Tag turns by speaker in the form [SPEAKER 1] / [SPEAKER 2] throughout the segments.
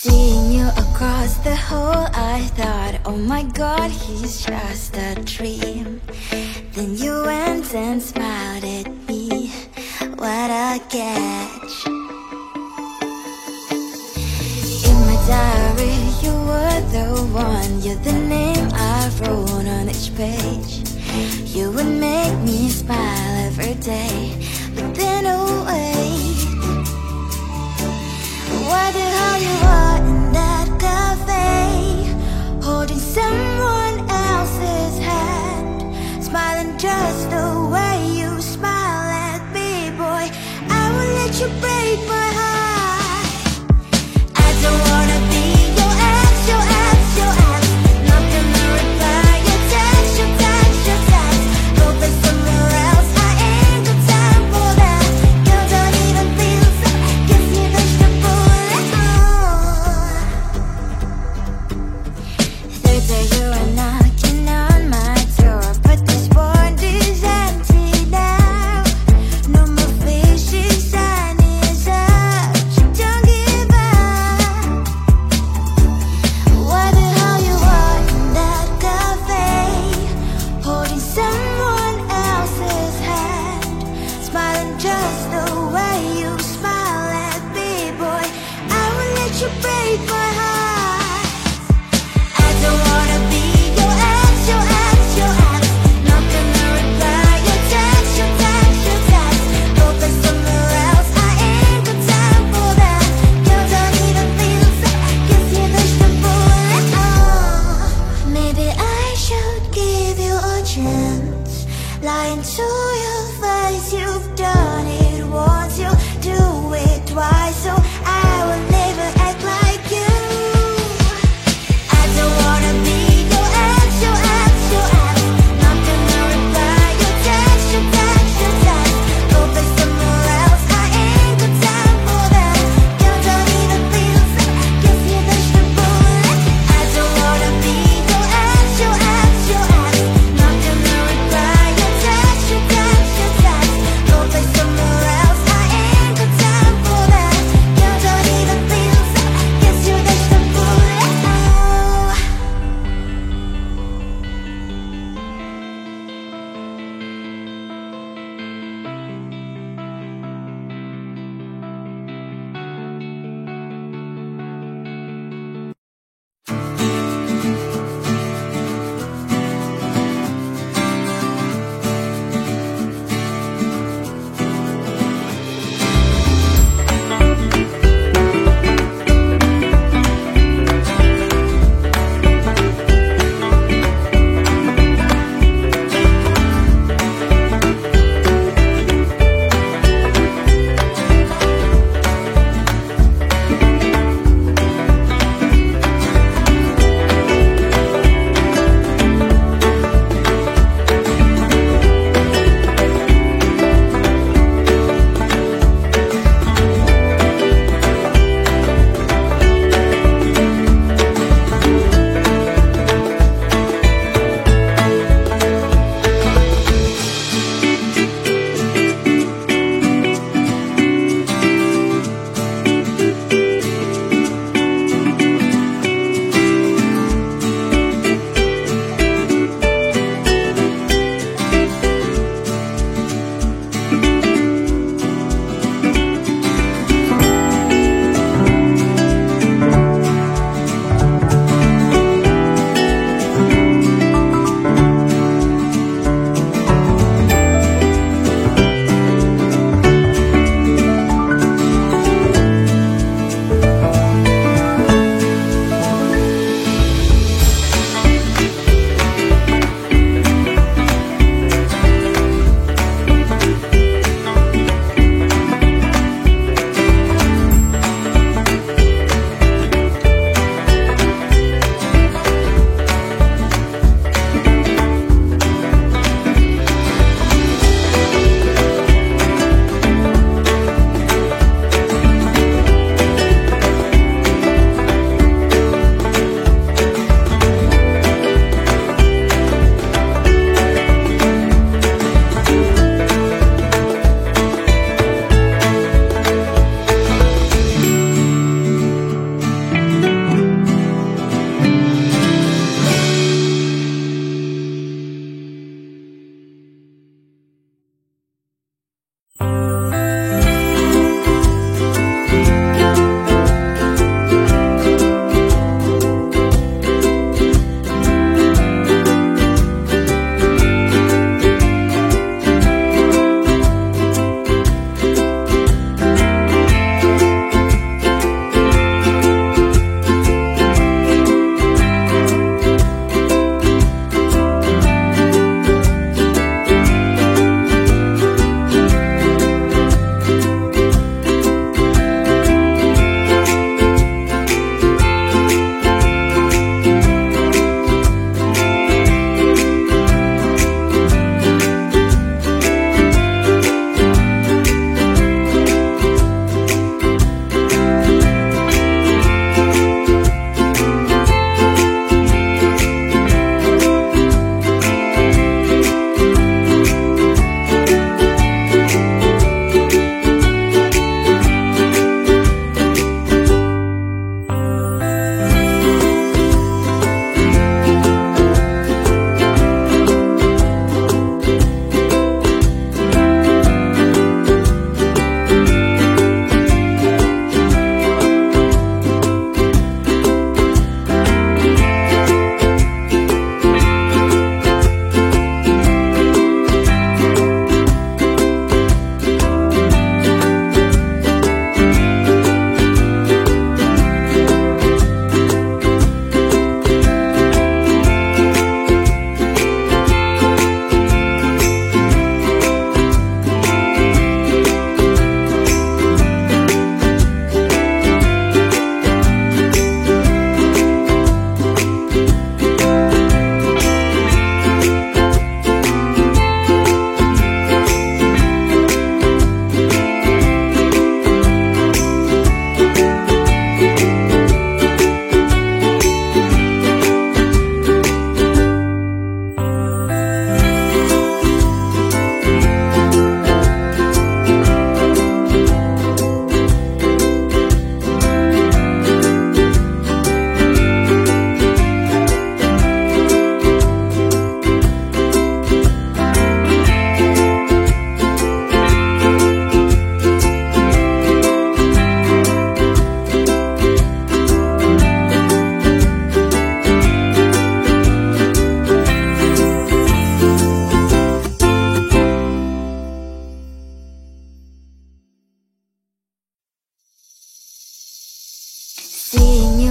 [SPEAKER 1] Seeing you across the hall, I thought, oh my god, he's just a dream. Then you went and smiled at me, what a catch. In my diary, you were the one, you're the name I wrote on each page. You would make me smile every day, but then oh wait, why the hell you are in that cafe, holding someone else's hand, smiling just the way you smile at me, boy, I will let you break my heart. I don't wanna be your ex, your ex, your ex, not gonna reply your text, your text, your text, go back somewhere else, I ain't got time for that, girl don't even feel so, kiss me vegetable. Third day you are knocking on my door, but this world is empty now. No more fishes, sun is up, so don't give up. Why the hell you are in that cafe, holding someone else's hand, smiling just the way you smile at me, boy, I will let you break my heart. I don't wanna be your ex, your ex, your ex, not gonna reply your text, your text, your text, go back somewhere else, I ain't got time for that, girl don't even feel so, kiss me vegetable. Maybe I should give you a chance, lying to your face, you've done it once, you do it twice, so I will never act like you.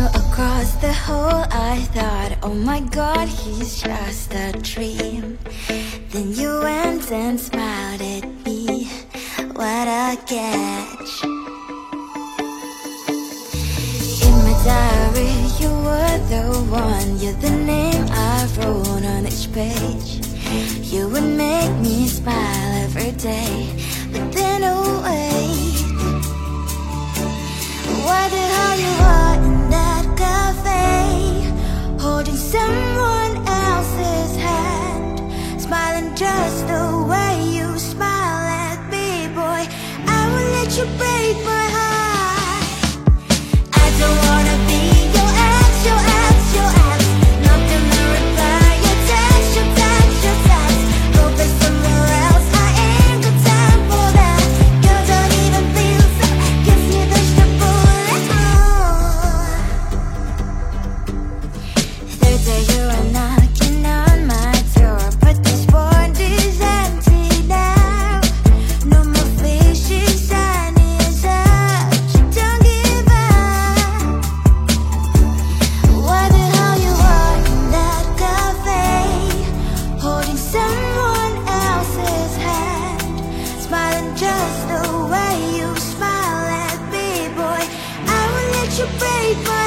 [SPEAKER 1] you across the hall, I thought, oh my God, he's just a dream. Then you went and smiled at me. What a catch. In my diary, you were the one. You're the name I wrote on each page. You would make me smile every day. But then, oh wait, what the hell you are in that cafe, holding someone else's hand, smiling just the way you smile at me, boy. I will let you break my heart. I don't wanna be your ex, your ex, your ex. Not gonna reply your text, your text, your text. Go back somewhere else, I ain't got time for that. You don't even feel so, kiss me vegetable. Third day you are knocking on my door, but this phone is empty now. No more faces, sign is up. She don't give up. What the hell you are in that cafe, holding someone else's hand, smiling just the way you smile at me, boy. I will let you break my